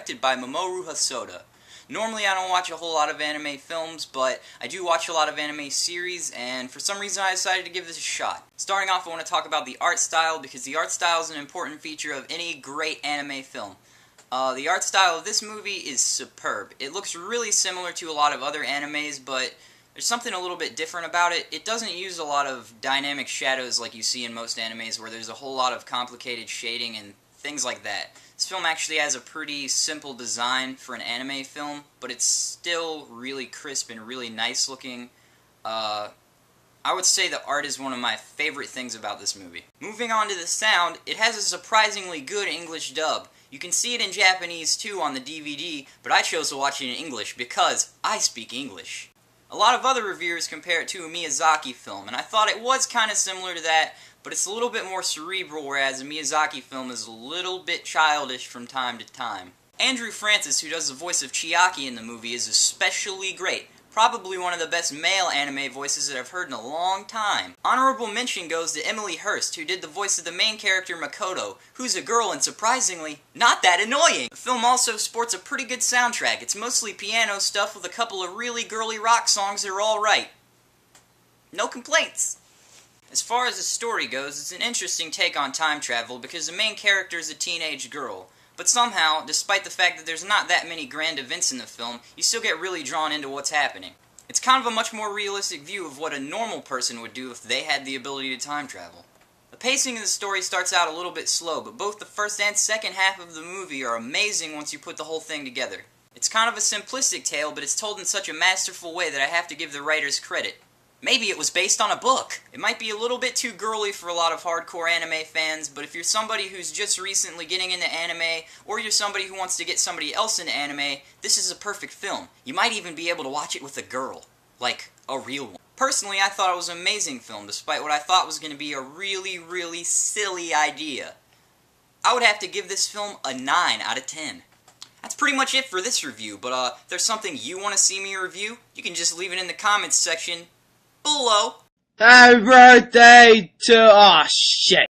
directed by Mamoru Hosoda. Normally I don't watch a whole lot of anime films, but I do watch a lot of anime series, and for some reason I decided to give this a shot. Starting off, I want to talk about the art style, because the art style is an important feature of any great anime film. The art style of this movie is superb. It looks really similar to a lot of other animes, but there's something a little bit different about it. It doesn't use a lot of dynamic shadows like you see in most animes, where there's a whole lot of complicated shading and things like that. This film actually has a pretty simple design for an anime film, but it's still really crisp and really nice looking. I would say the art is one of my favorite things about this movie. Moving on to the sound, it has a surprisingly good English dub. You can see it in Japanese too on the DVD, but I chose to watch it in English because I speak English. A lot of other reviewers compare it to a Miyazaki film, and I thought it was kind of similar to that, but it's a little bit more cerebral, whereas a Miyazaki film is a little bit childish from time to time. Andrew Francis, who does the voice of Chiaki in the movie, is especially great. Probably one of the best male anime voices that I've heard in a long time. Honorable mention goes to Emily Hurst, who did the voice of the main character Makoto, who's a girl and surprisingly, not that annoying! The film also sports a pretty good soundtrack. It's mostly piano stuff with a couple of really girly rock songs that are alright. No complaints! As far as the story goes, it's an interesting take on time travel because the main character is a teenage girl. But somehow, despite the fact that there's not that many grand events in the film, you still get really drawn into what's happening. It's kind of a much more realistic view of what a normal person would do if they had the ability to time travel. The pacing of the story starts out a little bit slow, but both the first and second half of the movie are amazing once you put the whole thing together. It's kind of a simplistic tale, but it's told in such a masterful way that I have to give the writers credit. Maybe it was based on a book. It might be a little bit too girly for a lot of hardcore anime fans, but if you're somebody who's just recently getting into anime, or you're somebody who wants to get somebody else into anime, this is a perfect film. You might even be able to watch it with a girl. Like, a real one. Personally, I thought it was an amazing film, despite what I thought was going to be a really, really silly idea. I would have to give this film a 9 out of 10. That's pretty much it for this review, but if there's something you want to see me review, you can just leave it in the comments section below. Happy birthday to... Aw, shit.